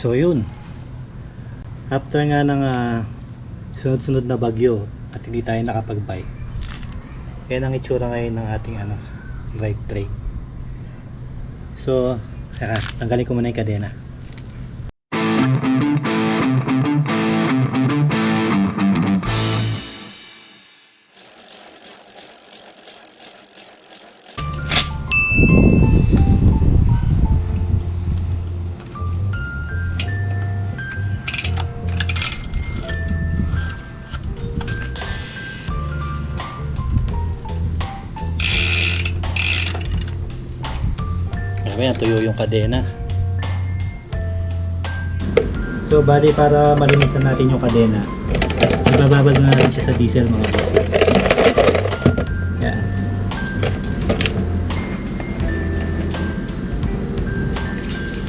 So yun, after nga ng sunod-sunod na bagyo at hindi tayo nakapag-bike, yan ang itsura ngayon ng ating drive tray. So tanggalin ko muna yung kadena. Ayan, tuyo yung kadena. So bali, para malinisan natin yung kadena, ibababad na natin siya sa diesel, mga boss. Ayan.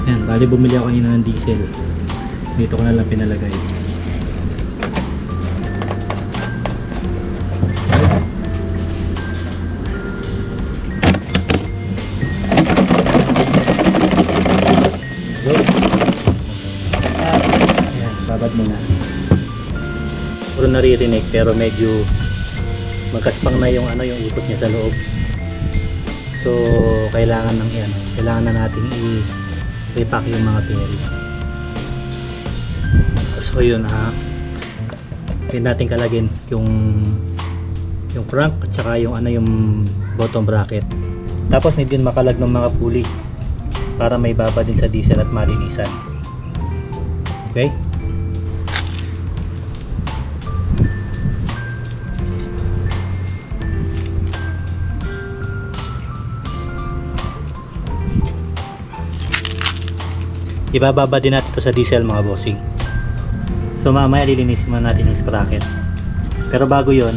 Ayan, bali bumili ako kanina ng diesel. Dito ko na lang pinalagay. Babad muna. Puro naririnig pero medyo magkaspang na yung yung ikot niya sa loob. So kailangan na nating i-repack yung mga bearing. So yun hindi natin kalagin yung crank at saka yung bottom bracket. Tapos hindi din makalag ng mga pulley para may babad din sa diesel at malinisan. Okay? Ibababa din natin ito sa diesel, mga bossing. So mamaya lilinisin muna natin yung sprocket. Pero bago yon,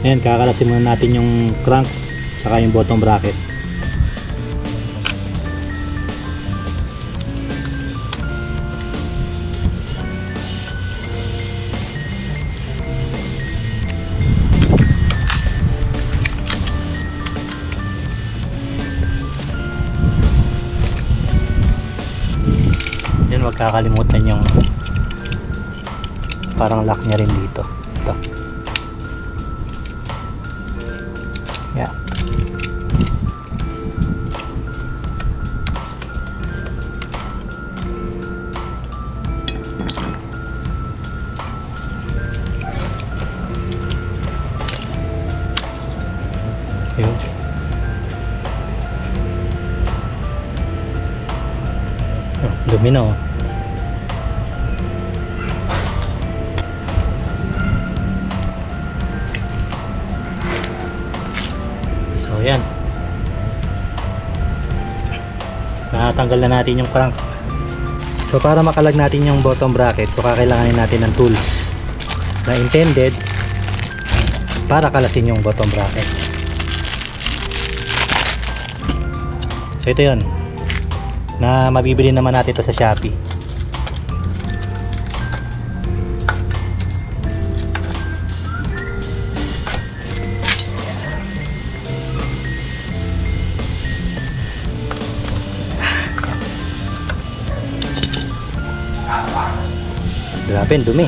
ayan, kakalasin muna natin yung crank saka yung bottom bracket. Huwag kakalimutan yung parang lock niya rin dito. Ito. Yeah. Yun. Dumi na. So yan, natanggal na natin yung crank. So para makalag natin yung bottom bracket, so kakailanganin natin ng tools na intended para kalasin yung bottom bracket. So ito yun, na mabibili naman natin ito sa Shopee. Grabe, dumi.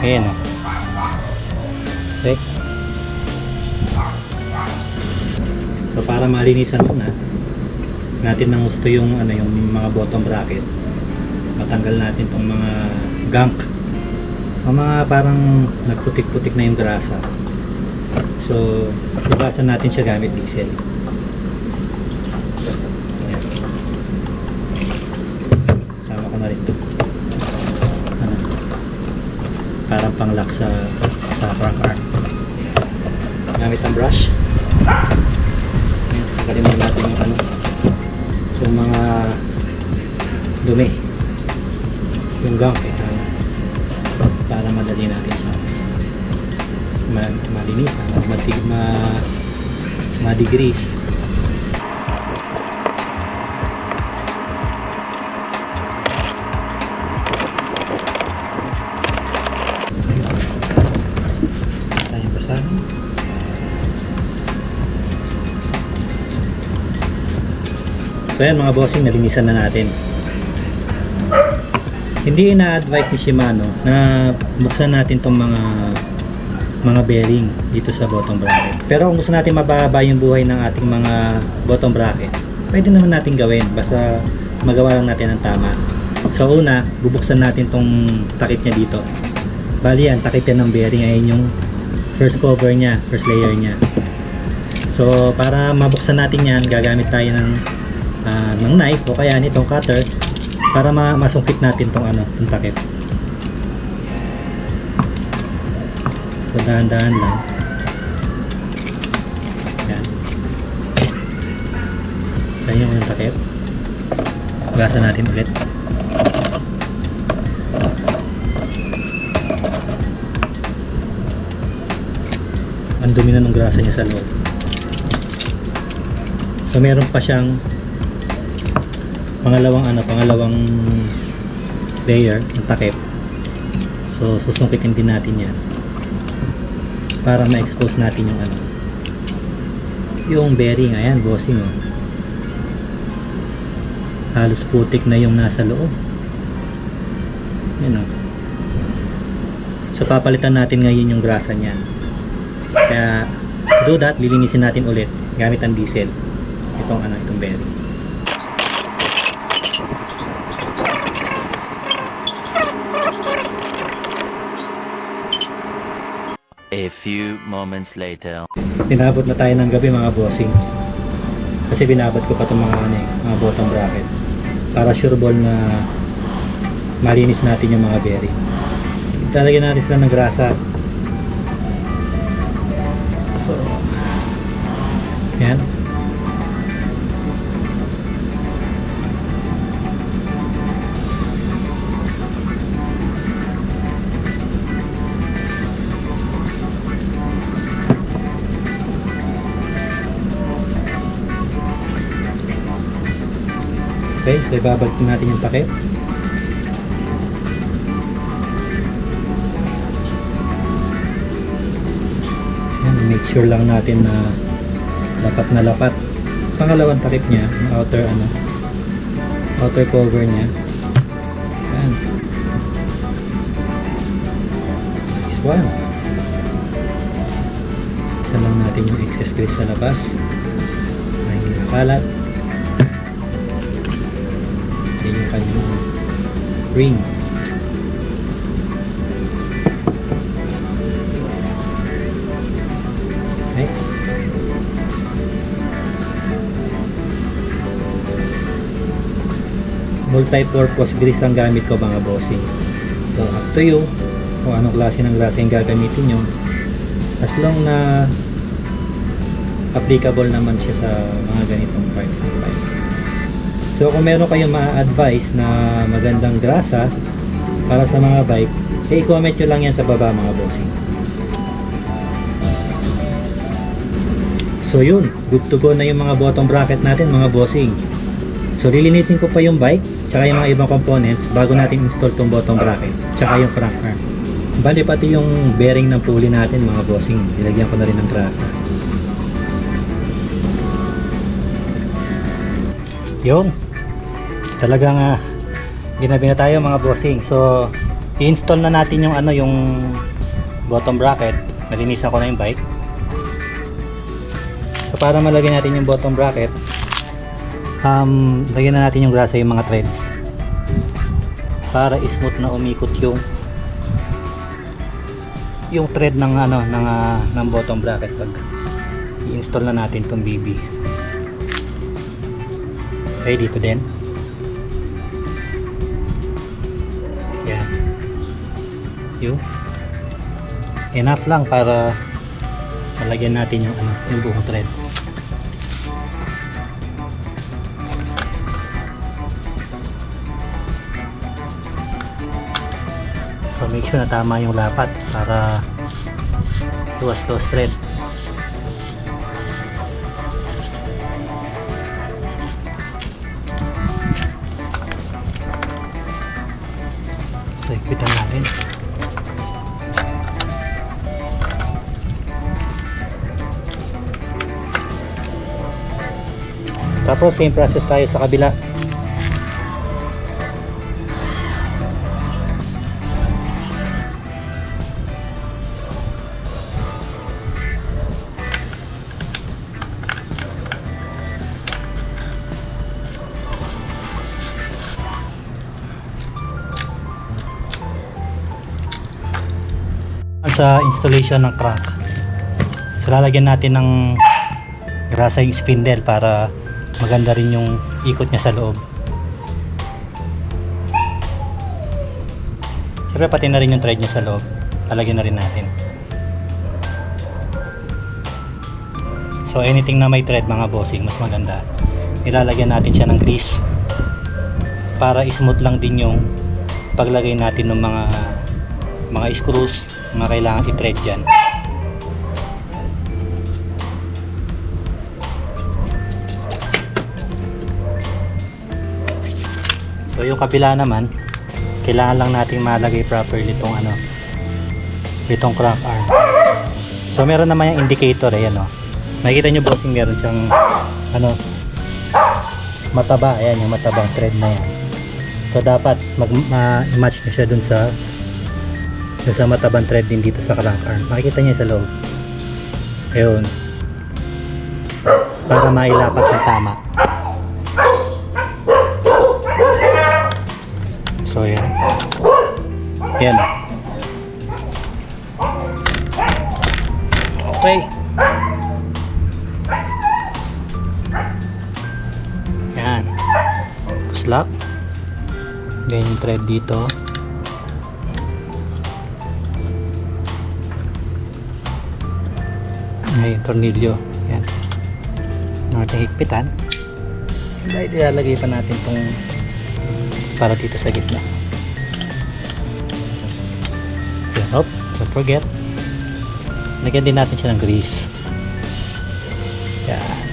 Ayan o. Okay. So para malinisan muna natin ng gusto yung yung mga bottom bracket, matanggal natin tong mga gunk, mga parang nagputik-putik na yung grasa. So hugasan natin siya gamit diesel. Ayan. Sama ko na rin ito, parang pang-lock sa crank arm. Gamit ang brush. Kalimutan natin yung mga dumi, yung gunk, para madali natin siya malinis, ma-degrease. Tayong basahin. So ayan mga bossing, nalinisan na natin. Hindi ina-advise ni Shimano na buksan natin tong mga bearing dito sa bottom bracket. Pero kung gusto natin mababa yung buhay ng ating mga bottom bracket, pwede naman natin gawin, basta magawa lang natin ang tama. So una, bubuksan natin tong takip niya dito. Bali yan, takip yan ng bearing, ayun yung first cover niya, first layer niya. So para mabuksan natin yan, gagamit tayo ng knife o kaya nitong cutter para masungkit natin tong tong takip. So dahan-dahan lang. Yan. So yun yung takip. Gasan natin ulit. Ang dumi na ng grasa niya sa loob. So meron pa siyang pangalawang layer ng takip. So susungkitin din natin yan para ma-expose natin yung bearing. Ayan, bossing oh. Halos putik na yung nasa loob. Yan oh. So papalitan natin ngayon yung grasa niyan. Kaya do that, lilinisin natin ulit gamit ang diesel itong bearing. A few moments later. Pinabot na tayo ng gabi mga bossing. Kasi binabad ko pa itong mga bottom bracket para sure ball na malinis natin yung mga bearing. Talagyan natin sila ng grasa. So, yan. Okay, so ibabalik natin yung takip. Yan, make sure lang natin na lapat na lapat. Pangalawang takip niya, yung outer cover niya. Yan. This one. Isa lang natin yung excess grease sa labas na hindi makalat. Yung kanyang ring. Next. Multi-purpose grease ang gamit ko mga bossing. So up to you kung anong klase ng grasa yung gagamitin nyo. As long na applicable naman siya sa mga ganitong parts ng bike. So kung meron kayong ma-advise na magandang grasa para sa mga bike, i-comment nyo lang yan sa baba mga bossing. So yun, good to go na yung mga bottom bracket natin mga bossing. So lilinisin ko pa yung bike tsaka yung mga ibang components bago natin install tong bottom bracket tsaka yung crank arm. Bali pati yung bearing ng pulley natin mga bossing, nilagyan ko na rin ng grasa. Yun, talagang ginabi na tayo mga bossing. So i-install na natin yung yung bottom bracket. Nalinisan ko na yung bike. So para malagyan natin yung bottom bracket, lagyan na natin yung grasa yung mga threads para smooth na umikot yung thread ng ng bottom bracket pag i-install na natin tong BB. Okay, dito din. Yan. Yung enough lang para malagyan natin yung buong thread. So make sure na tama yung lapat para luwas thread. So ipitan natin. Tapos same process tayo sa kabila. Sa installation ng crank, so lalagyan natin ng grasa yung spindle para maganda rin yung ikot niya sa loob. Siyempre pati na rin yung thread niya sa loob, lalagyan na rin natin. So anything na may thread mga bossing, mas maganda ilalagyan natin siya ng grease para smooth lang din yung paglagay natin ng mga screws na kailangan i-thread dyan. So yung kabila naman, kailangan lang nating malagay properly itong crank arm. So meron naman yung indicator, ayan o. Makikita nyo bossing, meron siyang mataba, ayan yung matabang thread na yan. So dapat match nyo siya dun sa matabang thread din dito sa crank arm. Makikita niyo sa loob. Ayun. Para mailapat ng tama. So yan. Yan. Okay. Yan. Slap. Then yung thread dito. Ay, tornilyo. Yan. Ang ating higpitan. Dahil ilalagay pa natin itong para dito sa gitna. Yan. Oh, don't forget. Lagyan din natin siya ng grease. Yan.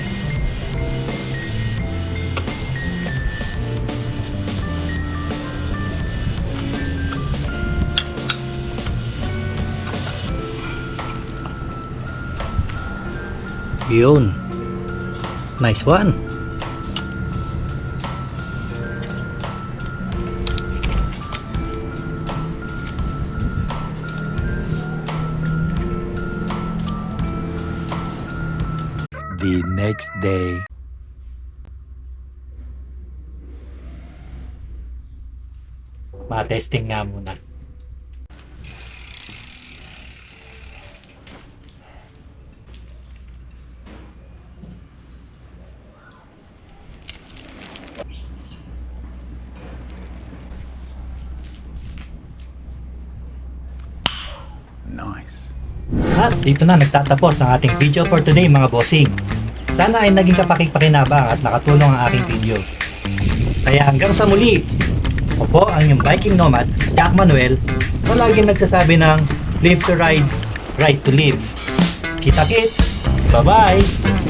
Yun. Nice one. The next day. Ma-testing nga muna. Nice. At dito na nagtatapos ang ating video for today mga bossing. Sana ay naging kapakik-pakinabang at nakatulong ang aking video. Kaya hanggang sa muli, ako po ang inyong biking nomad, Jack Manuel, palaging nagsasabi ng live to ride, ride to live. Kita kits, bye bye!